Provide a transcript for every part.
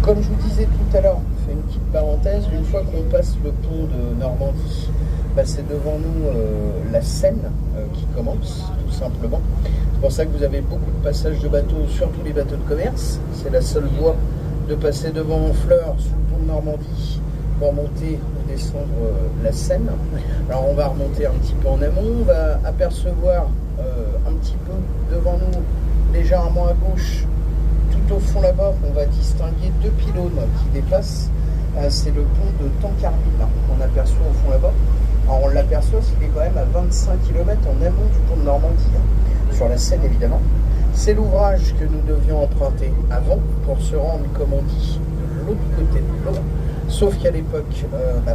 Comme je vous disais tout à l'heure, je fais une petite parenthèse, une fois qu'on passe le pont de Normandie, c'est devant nous la Seine qui commence, tout simplement. C'est pour ça que vous avez beaucoup de passages de bateaux, surtout les bateaux de commerce. C'est la seule voie de passer devant Honfleur sur le pont de Normandie pour monter ou descendre la Seine. Alors on va remonter un petit peu en amont, on va apercevoir un petit peu devant nous, légèrement à gauche, tout au fond là-bas, on va distinguer deux pylônes qui dépassent. C'est le pont de Tancarville qu'on aperçoit au fond là-bas. Alors on l'aperçoit, il est quand même à 25 km en amont du pont de Normandie, sur la Seine évidemment. C'est l'ouvrage que nous devions emprunter avant pour se rendre, comme on dit, de l'autre côté de l'eau. Sauf qu'à l'époque,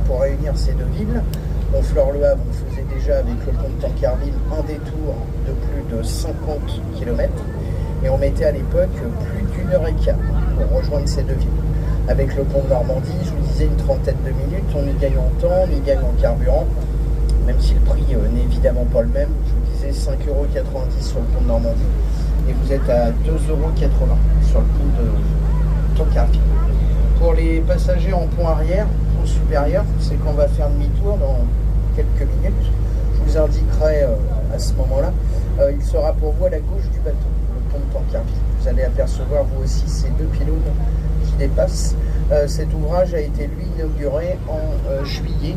pour réunir ces deux villes, Honfleur-le-Havre, on faisait déjà avec le pont de Tancarville un détour de plus de 50 km. Et on mettait à l'époque plus d'1h15 pour rejoindre ces deux villes. Avec le pont de Normandie, je vous disais une trentaine de minutes, on y gagne en temps, on y gagne en carburant, même si le prix n'est évidemment pas le même. Je vous disais 5,90 € sur le pont de Normandie et vous êtes à 2,80 € sur le pont de Tancarville. Pour les passagers en pont arrière, pont supérieur, c'est qu'on va faire demi-tour dans quelques minutes. Je vous indiquerai à ce moment-là, il sera pour vous à la gauche du bateau, le pont de Tancarville. Vous allez apercevoir vous aussi ces deux pylônes qui dépassent. Cet ouvrage a été lui inauguré en juillet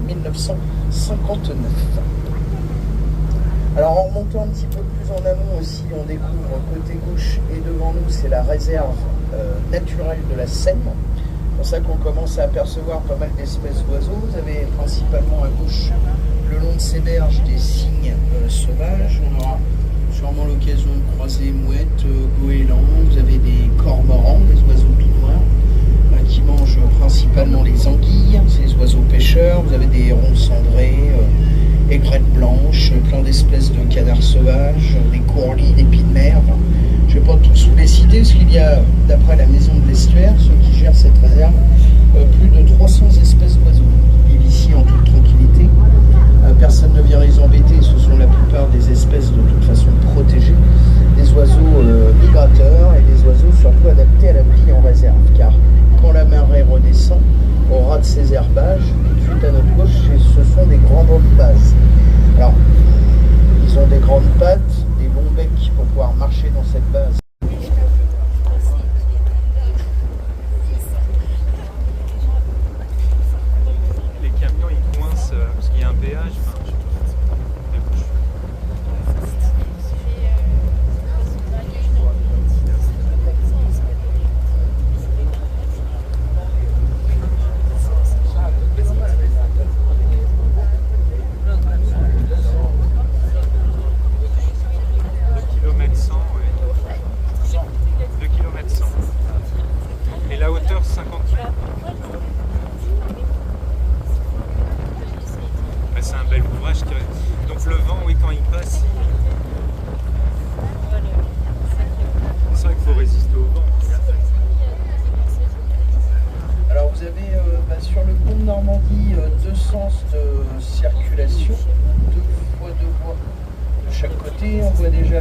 1959. Alors en remontant un petit peu plus en amont aussi, on découvre côté gauche et devant nous, c'est la réserve naturelle de la Seine. C'est pour ça qu'on commence à apercevoir pas mal d'espèces d'oiseaux. Vous avez principalement à gauche, le long de ces berges, des cygnes sauvages. On aura sûrement l'occasion de croiser mouettes, goélands. Vous avez des cormorans, des oiseaux tout noirs, qui mangent principalement les anguilles, ces oiseaux pêcheurs. Vous avez des hérons cendrés, aigrettes blanches, plein d'espèces de canards sauvages, des courlis, des pies de mer. Enfin, je ne vais pas tous vous les citer, parce qu'il y a, d'après la maison de l'estuaire, ceux qui gèrent cette réserve, plus de 300 espèces d'oiseaux qui vivent ici en toute tranquillité. Personne ne vient les embêter, ce sont la plupart des espèces de toute façon protégées, des oiseaux migrateurs et des oiseaux surtout adaptés à la vie en réserve, car quand la marée redescend, au ras de ces herbages, tout de suite à notre gauche, ce sont des grands bancs de base. Alors, ils ont des grandes pattes, des longs becs pour pouvoir marcher dans cette base. Les camions, ils coincent parce qu'il y a un péage.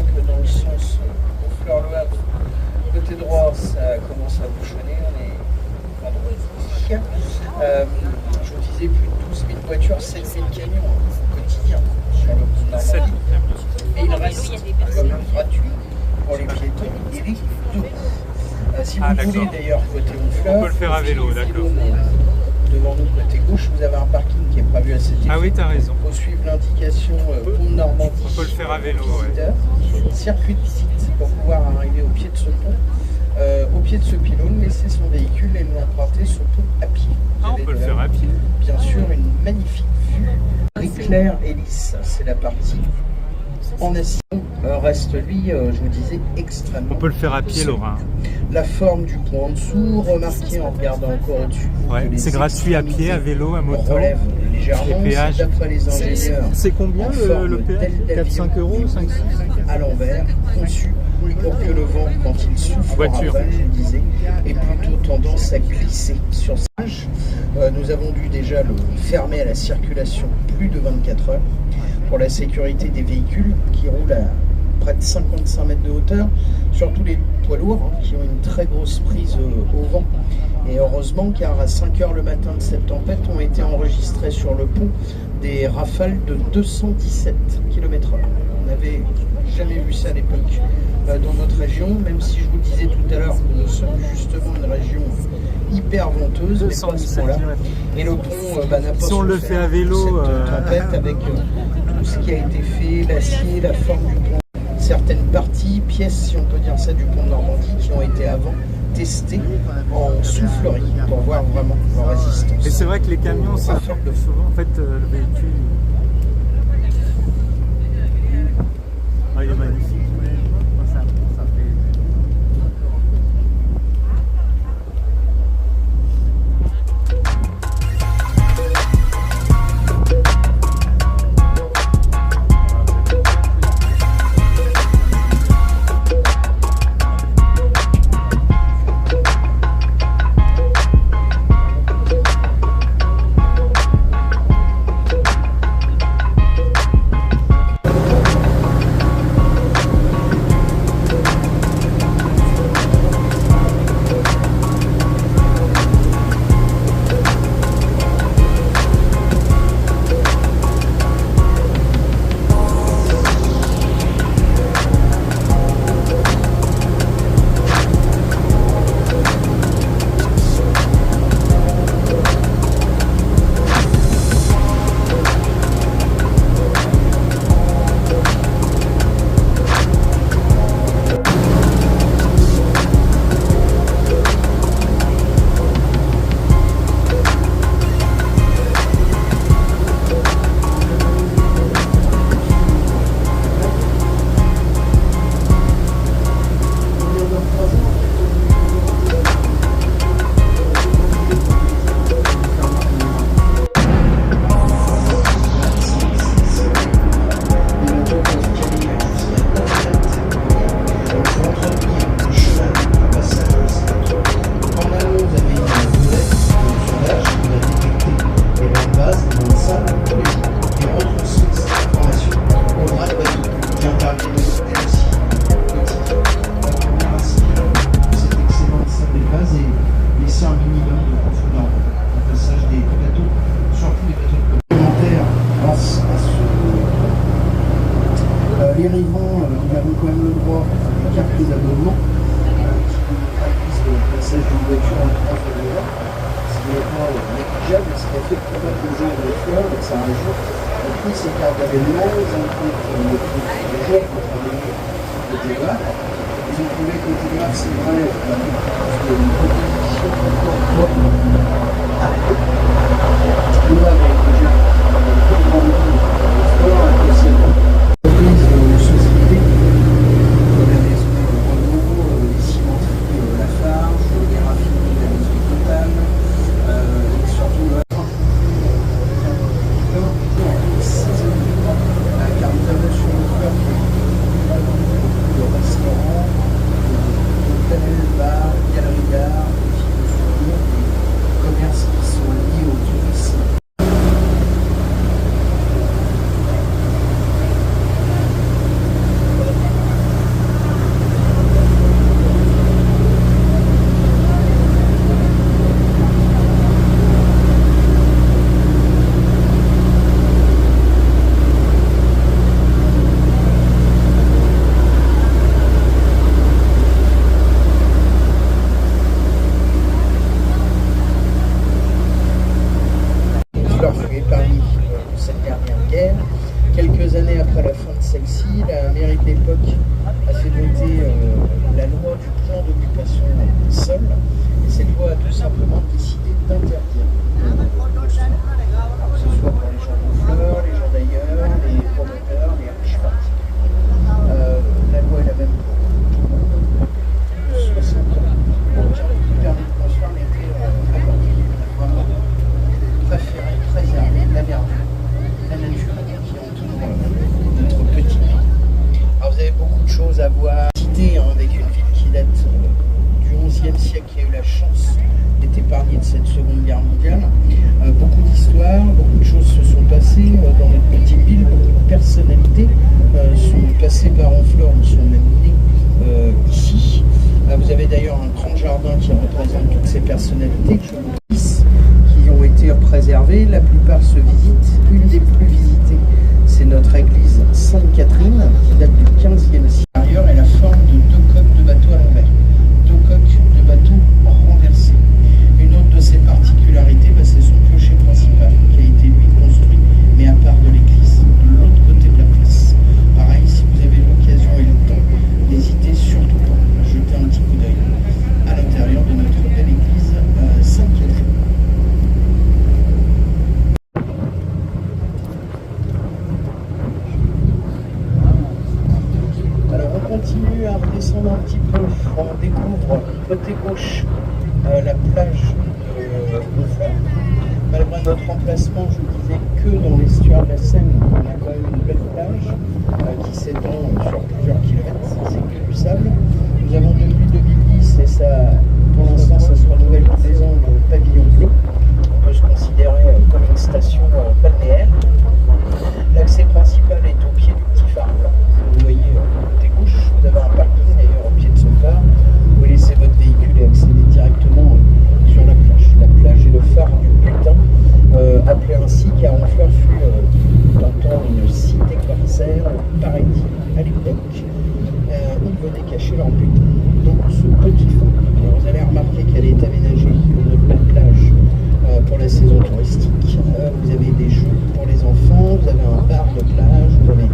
que dans le sens Honfleur-le-Havre, côté droit, ça commence à bouchonner. On est vendredi. Je vous disais, plus de 12 000 voitures, 7 000 camions au quotidien sur le pont de Normandie. Et il reste quand même gratuit pour les piétons et les deux. Si vous voulez d'ailleurs côté Honfleur, on peut le faire à vélo, d'accord. Devant nous, côté gauche, vous avez un parking qui est prévu à cet effet. Ah oui, t'as raison. Il faut suivre l'indication pont de Normandie. On peut le faire à vélo, Circuit de visite pour pouvoir arriver au pied de ce pont, au pied de ce pylône, laisser son véhicule et l'emprunter surtout à pied. Ah, on peut le faire à pied. Bien sûr, une magnifique vue. Ric-Clair et lisse, c'est la partie en acier. Reste lui, je vous disais, extrêmement. On peut le faire à pied, Laura. La forme du pont en dessous, remarquez en regardant encore au-dessus. Ouais, c'est gratuit à pied, à vélo, à moto. Relève légèrement, péages. d'après les ingénieurs. C'est combien le péage? 4-5 euros, 5-6 à l'envers, conçu pour que le vent, quand il souffle en rafale, je vous disais, ait plutôt tendance à glisser sur sa page. Nous avons dû déjà le fermer à la circulation plus de 24 heures pour la sécurité des véhicules qui roulent à près de 55 mètres de hauteur, surtout les poids lourds qui ont une très grosse prise au vent. Et heureusement car à 5 h le matin de cette tempête ont été enregistrées sur le pont des rafales de 217 km/h. On n'avait jamais vu ça à l'époque dans notre région, même si je vous disais tout à l'heure que nous sommes justement une région hyper venteuse, mais pas à ce point-là. Et le pont n'a pas si on le fait à vélo, cette tempête avec tout ce qui a été fait, l'acier, la forme du pont. Certaines parties, pièces, si on peut dire ça, du pont de Normandie qui ont été avant testées en soufflerie pour voir vraiment leur résistance. Et c'est vrai que les camions, ça fait souvent en fait le véhicule. Ah, il est magnifique. Ça fait... Les riverains, nous avons quand même le droit à des cartes d'abonnement qui réduisent le passage d'une voiture en 3 fois de l'heure. Ce n'est pas négligeable, ce qui a fait que pas mal de gens de fleurs avec sa région ont pris ces cartes d'abonnement, ils ont pris le prix des jours pour travailler côté Var. Ils ont trouvé côté Var, c'est vrai, une proposition encore nous avons déjà plus grand nombre de fleurs à posséder. Société, comme la maison Renault, les cimenteries Lafarge, les raffineries de la maison Total, et surtout le car nous avons sur le fleur de restaurants, d'hôtels, bars, galeries d'art, de souvenirs, des commerces qui sont liés au tourisme. choses à voir. Cité avec une ville qui date du XIe siècle, qui a eu la chance d'être épargnée de cette Seconde Guerre mondiale. Beaucoup d'histoires, beaucoup de choses se sont passées dans notre petite ville, beaucoup de personnalités sont passées par Honfleur ou sont même nées ici. Vous avez d'ailleurs un grand jardin qui représente toutes ces personnalités, qui ont été préservées. La plupart se visitent. Une des plus visitées, c'est notre église Sainte-Catherine, qui date du XVe siècle. Et la forme de deux coques de bateau à l'envers. Deux coques de bateau renversées. Une autre de ses particularités, c'est son clocher principal, qui a été lui construit, mais à part de l'église, de l'autre côté de la place. Pareil, si vous avez l'occasion et le temps, n'hésitez surtout pas à jeter un petit coup d'œil à l'intérieur de notre belle église Sainte-Catherine. Alors on continue à redescendre un petit peu, on découvre côté gauche la plage de Honfleur. Malgré notre emplacement, je vous disais que dans l'estuaire de la Seine, on a quand même une belle plage qui s'étend sur plusieurs kilomètres, c'est que du sable. Nous avons depuis 2010, et ça, pour l'instant, ça se renouvelle tous les ans, le pavillon bleu. On peut se considérer comme une station balnéaire. L'accès principal est au pied du petit phare blanc. Vous voyez côté gauche, vous avez un parking d'ailleurs au pied de ce phare. Vous pouvez laisser votre véhicule et accéder directement sur la plage. La plage est le phare du butin, appelé ainsi car Honfleur fut un temps une cité corsaire, paraît-il, à l'époque, où ils venaient cacher leur butin. Donc ce petit phare. Alors, vous allez remarquer qu'elle est aménagée une belle plage pour la saison touristique. Vous avez des jeux pour les enfants, vous avez un bar de plage, vous avez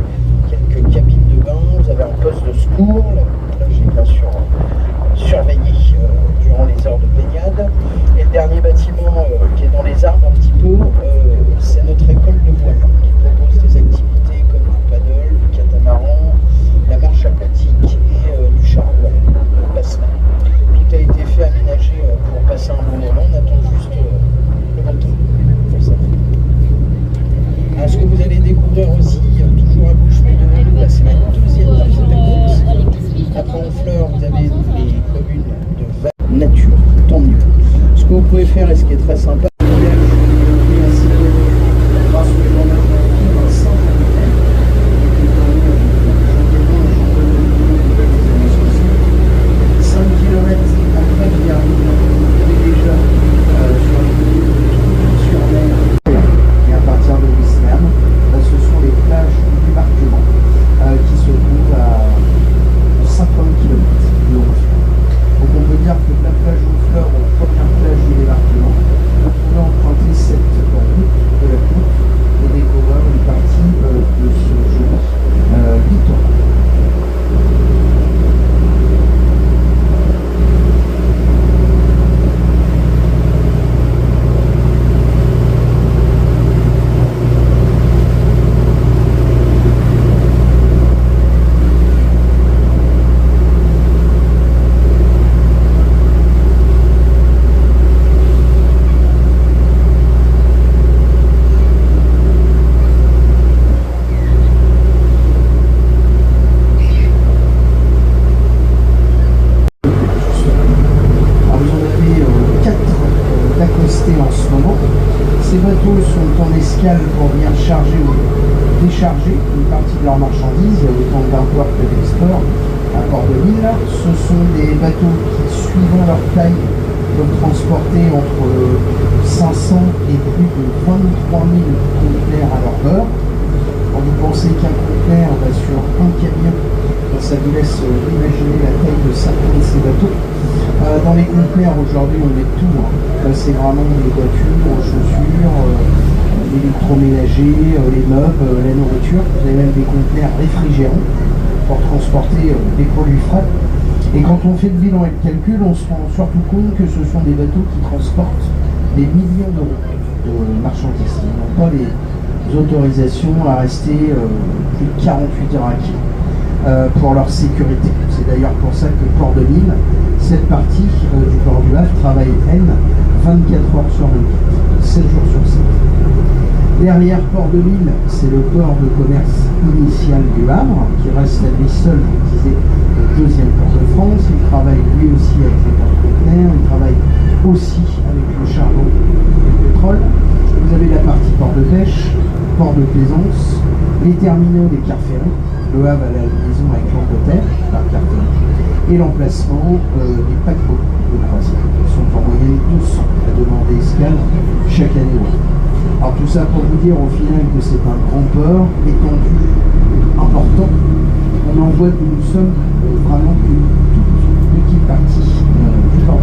quelques cabines de bain, vous avez un poste de secours. La plage est bien sûr surveillée durant les heures de baignade. Et le dernier bâtiment qui est dans les arbres un petit peu, c'est notre école de voile qui propose des activités comme du paddle, du catamaran, la marche aquatique et du char à voile, le basse-mer. Tout a été fait aménager pour passer un bon moment, on attend juste le bon temps pour ça. Alors, ce que vous allez découvrir aussi, toujours à gauche mais devant nous, c'est la deuxième partie de la côte. Après Honfleur, vous avez les communes de nature, tant mieux. Ce que vous pouvez faire et ce qui est très sympa, Ces bateaux sont en escale pour venir charger ou décharger une partie de leurs marchandises, autant d'import que d'export à Port-de-Lille. Ce sont des bateaux qui, suivant leur taille, peuvent transporter entre 500 et plus de 23 000 conteneurs à leur bord. Quand vous pensez qu'un conteneur va sur un camion, ça vous laisse imaginer la taille de certains de ces bateaux. Dans les conteneurs aujourd'hui on met tout, c'est vraiment les voitures, chaussures, l'électroménager, les meubles, la nourriture. Vous avez même des conteneurs réfrigérants pour transporter des produits frais. Et quand on fait le bilan et le calcul, on se rend surtout compte que ce sont des bateaux qui transportent des millions d'euros de marchandises. Ils n'ont pas les autorisations à rester plus de 48 heures à quai pour leur sécurité. C'est d'ailleurs pour ça que Port-de-Lille, cette partie du port du Havre, travaille, elle, 24 heures sur 24, 7 jours sur 7. Derrière Port de Lille, c'est le port de commerce initial du Havre, qui reste à lui seul, je vous disais, le deuxième port de France. Il travaille lui aussi avec les porte-conteneurs, il travaille aussi avec le charbon et le pétrole. Vous avez la partie port de pêche, port de plaisance, les terminaux des cars ferrés. Le Havre a la liaison avec l'Angleterre par carte et l'emplacement des paquebots de croisière. Ils sont en moyenne 200 à demander escale chaque année. Alors tout ça pour vous dire au final que c'est un grand port, étendu, important. On en voit que nous sommes vraiment une toute petite partie du port.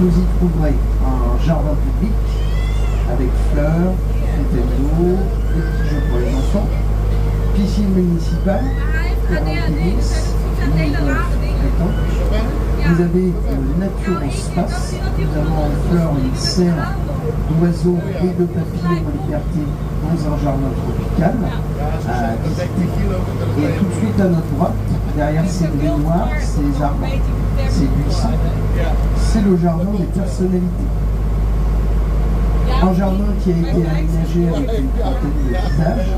Vous y trouverez un jardin public avec fleurs, fontaine d'eau, des petits jeux pour les enfants, piscine municipale, terrain de tennis, mini-golf, pétanque. Vous avez nature au space, nous avons en fleurs une serre d'oiseaux et de papillons en liberté dans un jardin tropical à visiter. Et tout de suite à notre droite, derrière ces grilles noires, ces arbres, ces buissons, c'est le jardin des personnalités. Un jardin qui a été aménagé avec une trentaine de visages,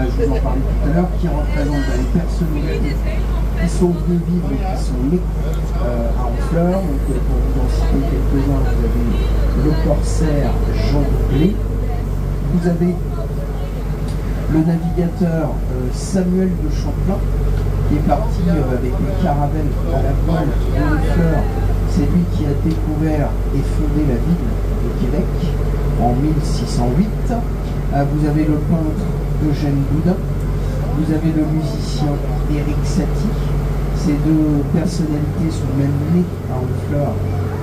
je vous en parlais tout à l'heure, qui représente les personnalités qui sont venues vivre et qui sont nées à Honfleur. Donc pour vous en citer quelques-uns, vous avez le corsaire Jean Doublé, vous avez le navigateur Samuel de Champlain, qui est parti avec les caravelles à la voile de Honfleur. C'est lui qui a découvert et fondé la ville de Québec en 1608. Vous avez le peintre Eugène Boudin, vous avez le musicien Éric Satie. Ces deux personnalités sont même nées à Honfleur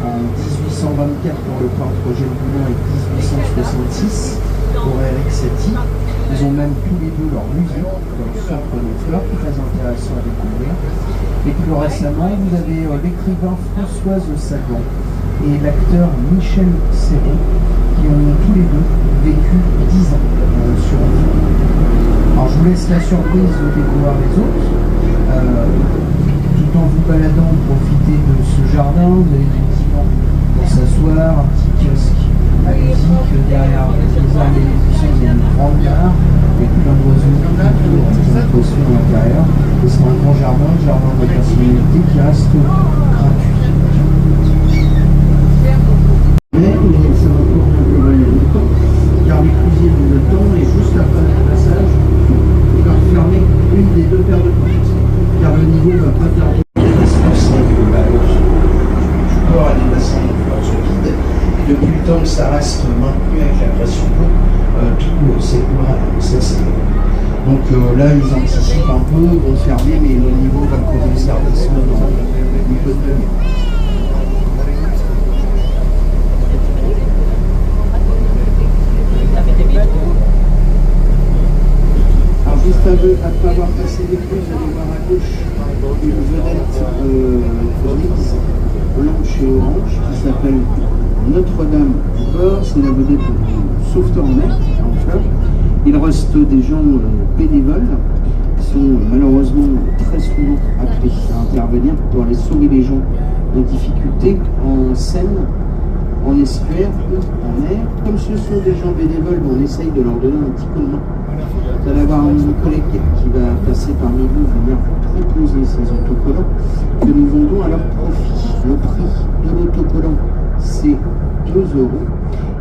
en 1824 pour le peintre Eugène Boudin et 1866 pour Éric Satie. Ils ont même tous les deux leur musée, leur centre d'Honfleur, très intéressant à découvrir. Et plus récemment, vous avez l'écrivain Françoise Sagan et l'acteur Michel Serrault qui ont tous les deux vécu 10 ans sur Honfleur. Alors je vous laisse la surprise de découvrir les autres. Tout en vous baladant, profitez de ce jardin. Vous avez des petits bancs pour s'asseoir, un petit kiosque à musique derrière les arbres et les buissons. Il y a une grande gare avec plein d'oiseaux qui ont reçu à l'intérieur. Et c'est un grand jardin de personnalité qui reste gratuit. Mais ça va encore un peu longtemps, car les cuisiniers vous attendent et juste après le passage, il va fermer une des deux paires de portes, car le niveau ne va pas tarder. Du port et des bassins de fleurs se vident, et depuis le temps que ça reste maintenu avec la pression d'eau, tout s'écoulera. Donc là, ils anticipent un peu, vont fermer, mais le niveau va commencer à descendre dans une bonne demi-heure. Alors juste après avoir passé les crues, vous allez voir à gauche une vedette grise, blanche et orange, qui s'appelle Notre-Dame du Port. C'est la vedette du sauveteur en mer, en fleur. Il reste des gens bénévoles qui sont malheureusement très souvent appelés à intervenir pour aller sauver les gens en difficulté, en Seine, en estuaire, en mer. Comme ce sont des gens bénévoles, on essaye de leur donner un petit coup de main. Vous allez avoir un de nos collègues qui va passer parmi vous, venir vous proposer ces autocollants que nous vendons à leur profit. Le prix de l'autocollant, c'est 2 €.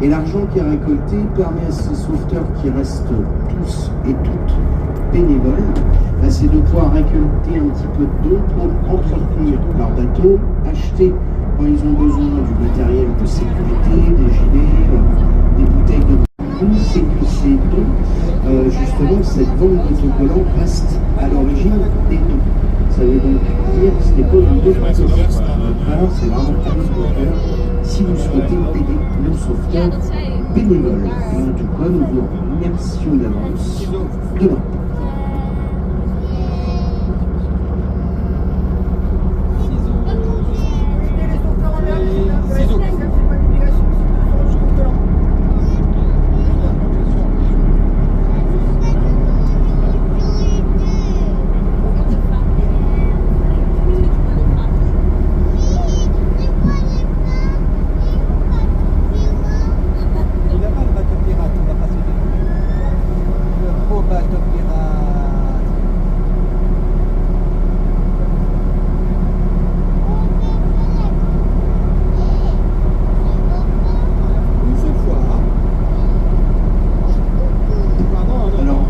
Et l'argent qui est récolté permet à ces sauveteurs qui restent tous et toutes bénévoles c'est de pouvoir récolter un petit peu de dons pour entretenir leur bateau, acheter quand ils ont besoin du matériel de sécurité, des gilets, des bouteilles de boue. C'est que ces dons, justement, cette vente d'autocollants reste à l'origine des dons. Ça veut donc dire que ce n'est pas un don bateau. Alors c'est vraiment cadeau de cœur si vous souhaitez aider nos sauveteurs bénévoles. Et en tout cas, nous vous remercions d'avance de leur part.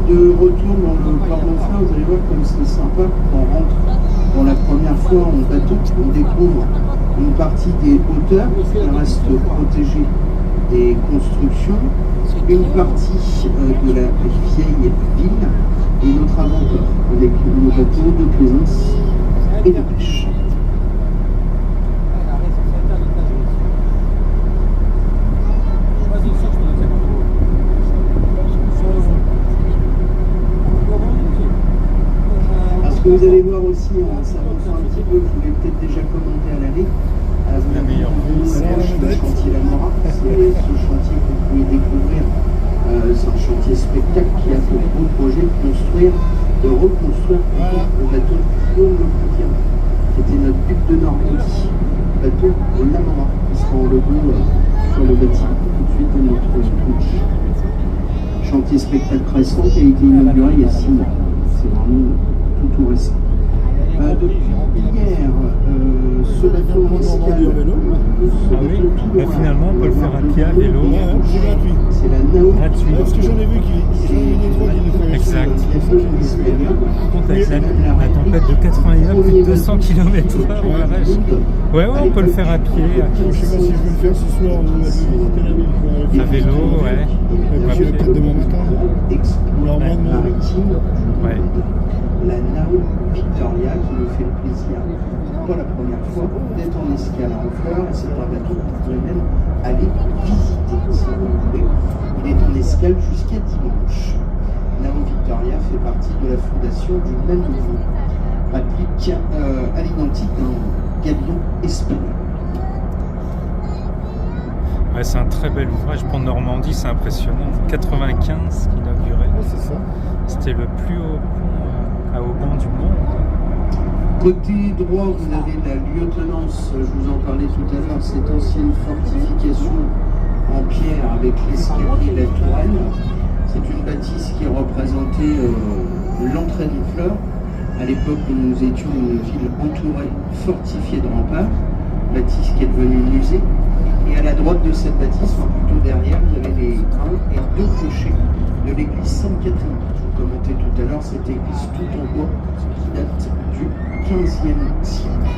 De retour dans le port d'Enfer, vous allez voir comme c'est sympa. On rentre pour la première fois en bateau, on découvre une partie des hauteurs qui restent protégées des constructions, une partie de la vieille ville et notre avant-port avec nos bateaux de plaisance et de pêche. Vous allez voir aussi, en s'avançant un petit peu, vous l'avez peut-être déjà commenté à l'aller, la meilleure vue, c'est le chantier La Mora. C'est ce chantier que vous pouvez découvrir. C'est un chantier spectacle qui a pour beau projet de reconstruire le bateau Guillaume Le Chrétien, qui était notre but de Normandie. Le bateau La Mora, qui sera en logo sur le bâtiment tout de suite de notre couche. Chantier spectacle récent qui a été inauguré il y a 6 mois. C'est vraiment tout récent. Depuis hier, ce bateau en escale. Finalement, on peut le faire à pied, à vélo. C'est la Nao. Gratuit. Parce que j'en ai vu qui le font. Exact. Compte avec la tempête de 81, plus de 200 km/h. Ouais, on peut le faire à pied. Je sais pas si je vais le faire ce soir ou à vélo, ouais. Peut-être demain matin. Explorer maritime. Ouais. La Nao Victoria qui nous fait le plaisir, pour la première fois, d'être en escale à Honfleur. C'est un bateau que vous pouvez même aller visiter si vous voulez. Il est en escale jusqu'à dimanche. Nao Victoria fait partie de la fondation du même niveau, applique à l'identique d'un galion espagnol. Ouais, c'est un très bel ouvrage pour Normandie, c'est impressionnant. 95 inauguré. Ouais, c'est ça. C'était le plus haut pont à haubans du monde. Côté droit, vous avez la lieutenance, je vous en parlais tout à l'heure, cette ancienne fortification en pierre avec l'escalier et la tourelle. C'est une bâtisse qui représentait l'entrée d'Honfleur. À l'époque où nous étions une ville entourée, fortifiée de remparts, bâtisse qui est devenue musée. Et à la droite de cette bâtisse, enfin plutôt derrière, vous avez les 1 et 2 clochers de l'église Sainte-Catherine. Je vous commentais tout à l'heure cette église tout en bois qui date du XVe siècle.